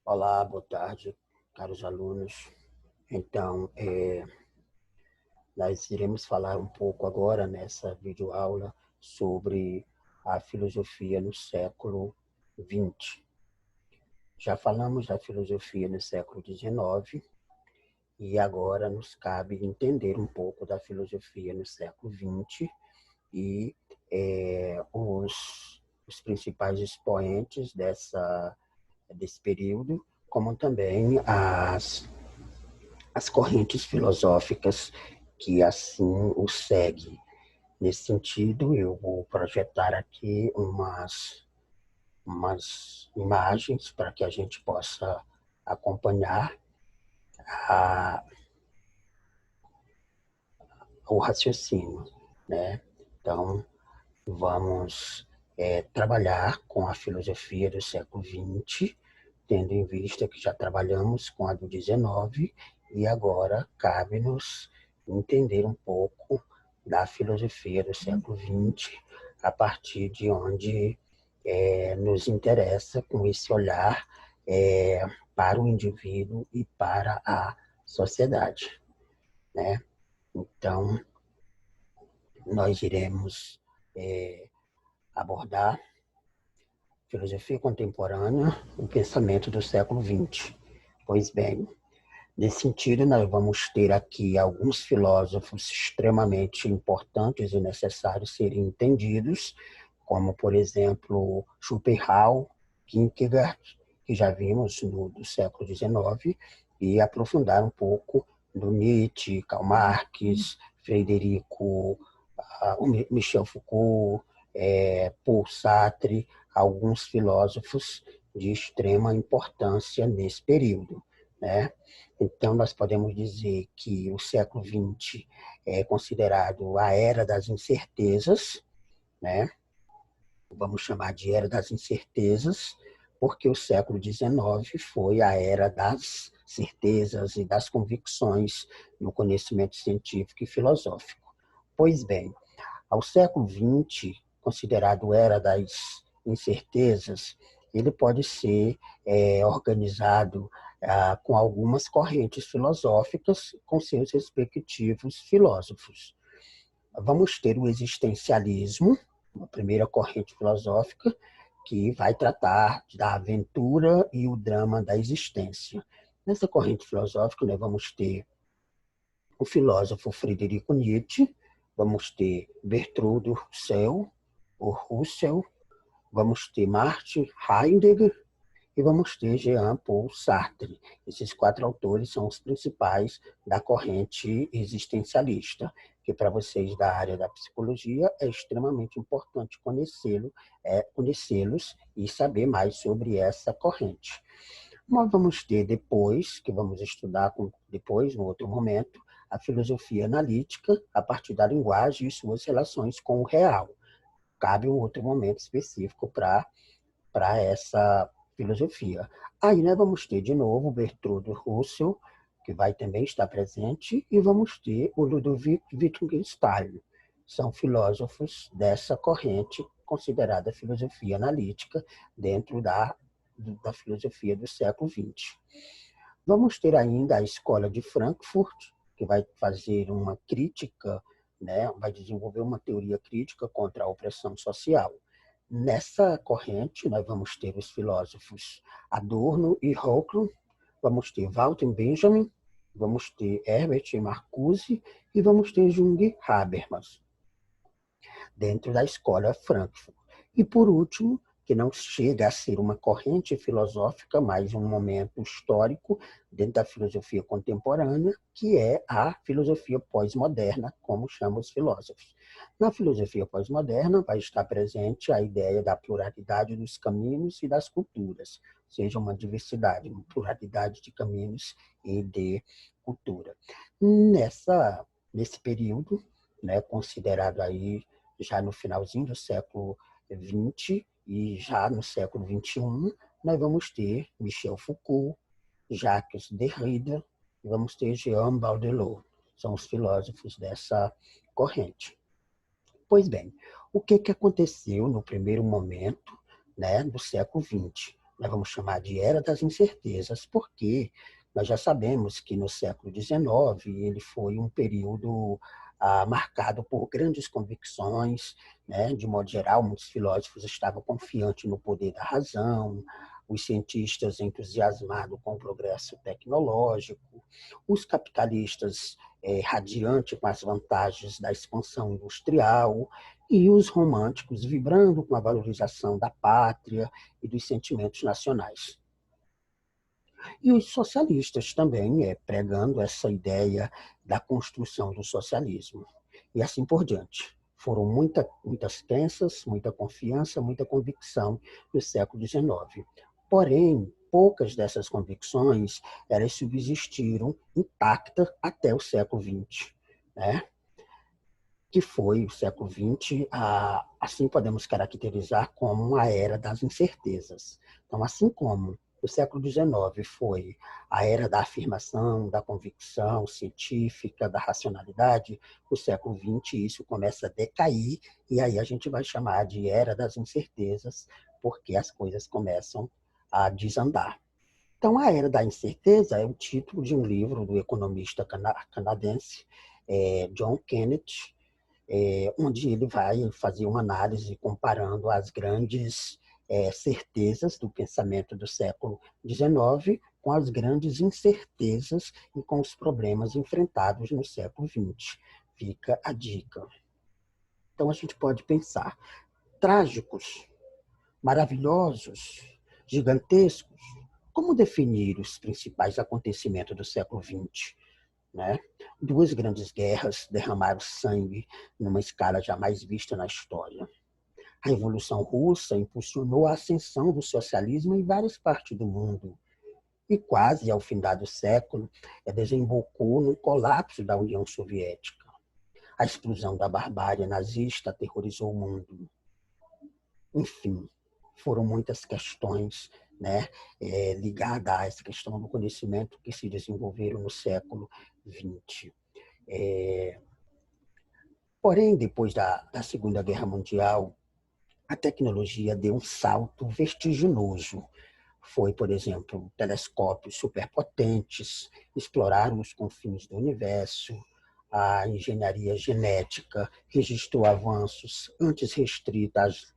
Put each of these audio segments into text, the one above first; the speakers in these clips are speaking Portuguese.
Olá, boa tarde, caros alunos. Então, nós iremos falar um pouco agora nessa videoaula sobre a filosofia no século XX. Já falamos da filosofia no século XIX e agora nos cabe entender um pouco da filosofia no século XX e os principais expoentes desse período, como também as correntes filosóficas que assim o seguem. Nesse sentido, eu vou projetar aqui umas imagens para que a gente possa acompanhar a, o raciocínio, né? Então, vamos trabalhar com a filosofia do século XX, tendo em vista que já trabalhamos com a do XIX e agora cabe-nos entender um pouco da filosofia do século XX a partir de onde nos interessa com esse olhar para o indivíduo e para a sociedade, né? Então, nós iremos abordar filosofia contemporânea, o pensamento do século XX. Pois bem, nesse sentido, nós vamos ter aqui alguns filósofos extremamente importantes e necessários serem entendidos, como, por exemplo, Schopenhauer, Kierkegaard, que já vimos do século XIX, e aprofundar um pouco do Nietzsche, Karl Marx, Frederico, Michel Foucault, Paul Sartre, alguns filósofos de extrema importância nesse período, né? Então, nós podemos dizer que o século XX é considerado a era das incertezas, né? Vamos chamar de era das incertezas, porque o século XIX foi a era das certezas e das convicções no conhecimento científico e filosófico. Pois bem, ao século XX, considerado era das incertezas, ele pode ser organizado com algumas correntes filosóficas, com seus respectivos filósofos. Vamos ter o existencialismo, a primeira corrente filosófica, que vai tratar da aventura e o drama da existência. Nessa corrente filosófica, nós vamos ter o filósofo Friedrich Nietzsche, vamos ter Bertrand Russell, vamos ter Martin Heidegger e vamos ter Jean-Paul Sartre. Esses quatro autores são os principais da corrente existencialista, que para vocês da área da psicologia é extremamente importante conhecê-los e saber mais sobre essa corrente. Nós vamos ter depois, que vamos estudar depois, no outro momento, a filosofia analítica a partir da linguagem e suas relações com o real. Cabe um outro momento específico para essa filosofia. Aí nós vamos ter de novo o Bertrand Russell, que vai também estar presente, e vamos ter o Ludwig Wittgenstein. São filósofos dessa corrente considerada filosofia analítica dentro da filosofia do século XX. Vamos ter ainda a Escola de Frankfurt, que vai fazer uma crítica, né, vai desenvolver uma teoria crítica contra a opressão social. Nessa corrente, nós vamos ter os filósofos Adorno e Hoeckel, vamos ter Walter Benjamin, vamos ter Herbert Marcuse e vamos ter Jung Habermas, dentro da escola Frankfurt. E, por último, que não chega a ser uma corrente filosófica, mas um momento histórico dentro da filosofia contemporânea, que é a filosofia pós-moderna, como chamam os filósofos. Na filosofia pós-moderna vai estar presente a ideia da pluralidade dos caminhos e das culturas, ou seja, uma diversidade, uma pluralidade de caminhos e de cultura. Nesse período, né, considerado aí já no finalzinho do século XX e já no século XXI, nós vamos ter Michel Foucault, Jacques Derrida e vamos ter Jean Baudelot. São os filósofos dessa corrente. Pois bem, o que aconteceu no primeiro momento, né, do século XX? nós vamos chamar de Era das Incertezas, porque nós já sabemos que no século XIX ele foi um período marcado por grandes convicções, né? De modo geral, muitos filósofos estavam confiantes no poder da razão, os cientistas entusiasmados com o progresso tecnológico, os capitalistas radiantes com as vantagens da expansão industrial, e os românticos vibrando com a valorização da pátria e dos sentimentos nacionais. E os socialistas também pregando essa ideia da construção do socialismo. E assim por diante. Foram muitas crenças, muita confiança, muita convicção no século XIX. Porém, poucas dessas convicções elas subsistiram intactas até o século XX, né? Que foi o século XX, assim podemos caracterizar como uma era das incertezas. Então, assim como o século XIX foi a era da afirmação, da convicção científica, da racionalidade, o século XX isso começa a decair, e aí a gente vai chamar de era das incertezas, porque as coisas começam a desandar. Então, a Era da Incerteza é o título de um livro do economista canadense John Kenneth, onde ele vai fazer uma análise comparando as grandes certezas do pensamento do século XIX com as grandes incertezas e com os problemas enfrentados no século XX. Fica a dica. Então, a gente pode pensar trágicos, maravilhosos, gigantescos. Como definir os principais acontecimentos do século XX? Né? Duas grandes guerras derramaram sangue numa escala jamais vista na história. A Revolução Russa impulsionou a ascensão do socialismo em várias partes do mundo e quase ao fim do século desembocou no colapso da União Soviética. A explosão da barbárie nazista aterrorizou o mundo. Enfim, foram muitas questões, né, ligadas a essa questão do conhecimento que se desenvolveram no século XX. Porém, depois da Segunda Guerra Mundial, a tecnologia deu um salto vertiginoso. Foi, por exemplo, telescópios superpotentes, exploraram os confins do universo, a engenharia genética registrou avanços antes restritos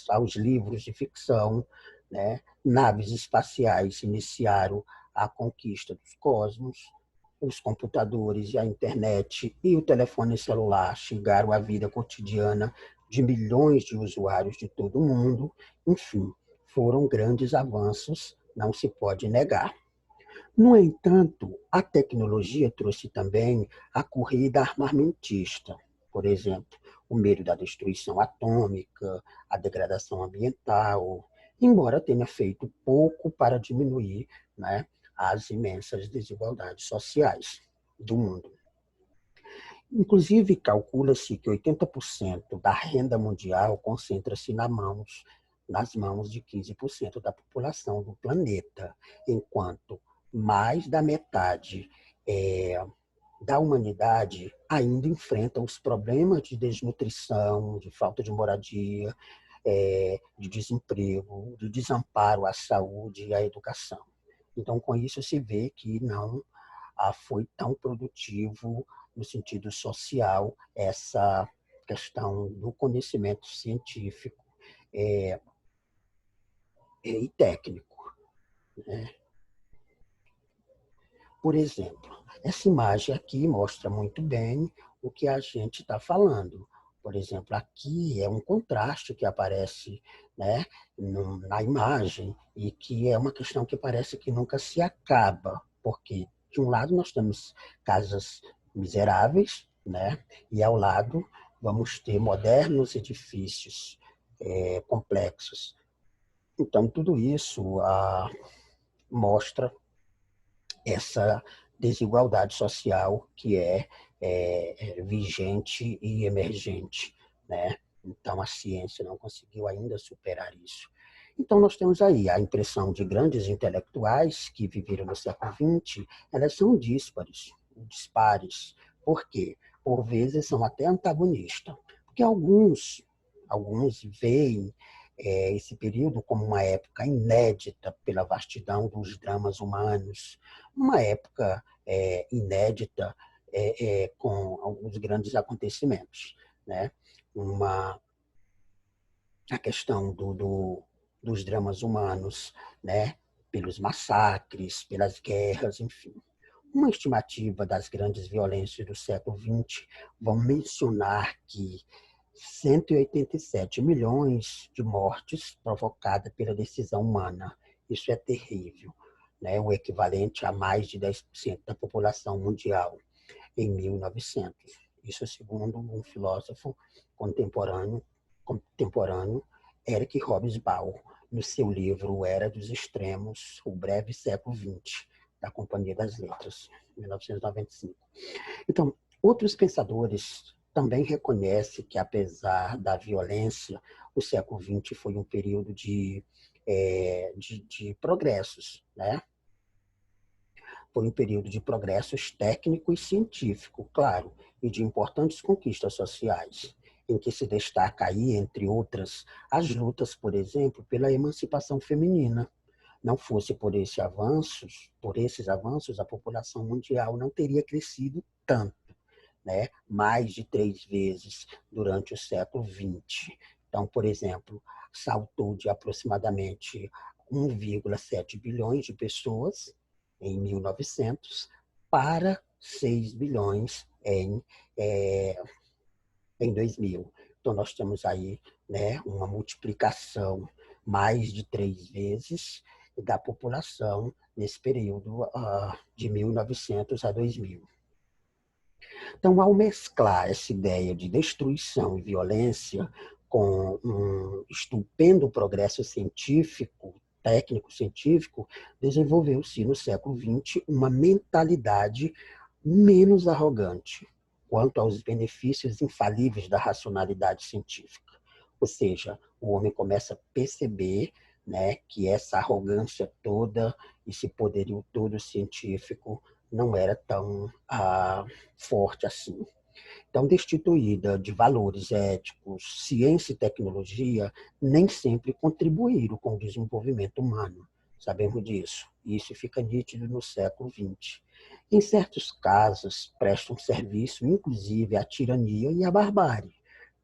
aos livros de ficção, né? Naves espaciais iniciaram a conquista dos cosmos, os computadores e a internet e o telefone celular chegaram à vida cotidiana de milhões de usuários de todo o mundo. Enfim, foram grandes avanços, não se pode negar. No entanto, a tecnologia trouxe também a corrida armamentista, por exemplo, o medo da destruição atômica, a degradação ambiental, embora tenha feito pouco para diminuir, né, as imensas desigualdades sociais do mundo. Inclusive, calcula-se que 80% da renda mundial concentra-se nas mãos de 15% da população do planeta, enquanto mais da metade da humanidade ainda enfrenta os problemas de desnutrição, de falta de moradia, de desemprego, de desamparo à saúde e à educação. Então, com isso se vê que não foi tão produtivo no sentido social essa questão do conhecimento científico e técnico, né? Por exemplo, essa imagem aqui mostra muito bem o que a gente está falando. Por exemplo, aqui é um contraste que aparece, né, na imagem e que é uma questão que parece que nunca se acaba, porque de um lado nós temos casas miseráveis, né, e ao lado vamos ter modernos edifícios complexos. Então, tudo isso mostra essa desigualdade social que é vigente e emergente, né? Então, a ciência não conseguiu ainda superar isso. Então, nós temos aí a impressão de grandes intelectuais que viveram no século XX, elas são dispares. Por quê? Por vezes são até antagonistas. Porque alguns veem esse período como uma época inédita pela vastidão dos dramas humanos, uma época inédita com alguns grandes acontecimentos, né? Uma, a questão dos dramas humanos, né? Pelos massacres, pelas guerras, enfim. Uma estimativa das grandes violências do século XX vão mencionar que 187 milhões de mortes provocadas pela decisão humana. Isso é terrível, né? O equivalente a mais de 10% da população mundial em 1900. Isso segundo um filósofo contemporâneo Eric Hobsbawm, no seu livro Era dos Extremos, O Breve Século XX, da Companhia das Letras, 1995. Então, outros pensadores também reconhecem que, apesar da violência, o século XX foi um período de progressos, né? Foi um período de progressos técnico e científico, claro, e de importantes conquistas sociais, em que se destaca aí, entre outras, as lutas, por exemplo, pela emancipação feminina. Não fosse por esses avanços, a população mundial não teria crescido tanto, né? Mais de 3 vezes durante o século XX. Então, por exemplo, saltou de aproximadamente 1,7 bilhões de pessoas em 1900 para 6 bilhões em 2000. Então, nós temos aí, né, uma multiplicação mais de 3 vezes da população nesse período de 1900 a 2000. Então, ao mesclar essa ideia de destruição e violência com um estupendo progresso científico, técnico-científico, desenvolveu-se no século XX uma mentalidade menos arrogante quanto aos benefícios infalíveis da racionalidade científica. Ou seja, o homem começa a perceber, né, que essa arrogância toda, esse poderio todo científico não era tão forte assim. Então, destituída de valores éticos, ciência e tecnologia nem sempre contribuíram com o desenvolvimento humano. Sabemos disso. E isso fica nítido no século XX. Em certos casos, prestam serviço, inclusive, à tirania e à barbárie,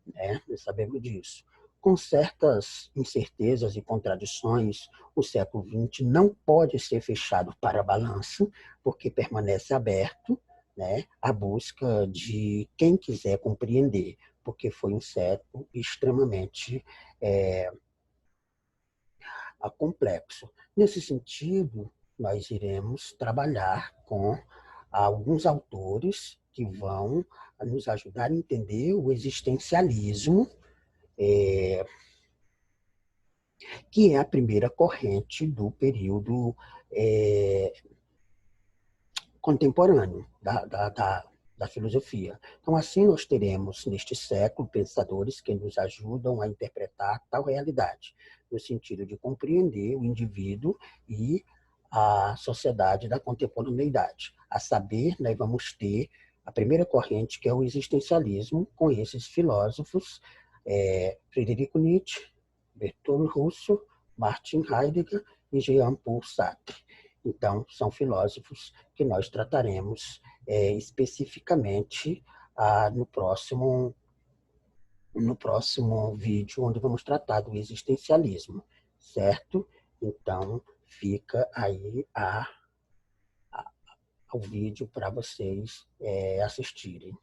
né? Nós sabemos disso. Com certas incertezas e contradições, o século XX não pode ser fechado para balanço, porque permanece aberto, né, à busca de quem quiser compreender, porque foi um século extremamente complexo. Nesse sentido, nós iremos trabalhar com alguns autores que vão nos ajudar a entender o existencialismo, que é a primeira corrente do período contemporâneo da filosofia. Então, assim, nós teremos, neste século, pensadores que nos ajudam a interpretar tal realidade, no sentido de compreender o indivíduo e a sociedade da contemporaneidade. A saber, nós vamos ter a primeira corrente, que é o existencialismo, com esses filósofos, Friedrich Nietzsche, Bertolt Russell, Martin Heidegger e Jean-Paul Sartre. Então, são filósofos que nós trataremos especificamente no próximo vídeo, onde vamos tratar do existencialismo, certo? Então, fica aí ao vídeo para vocês assistirem.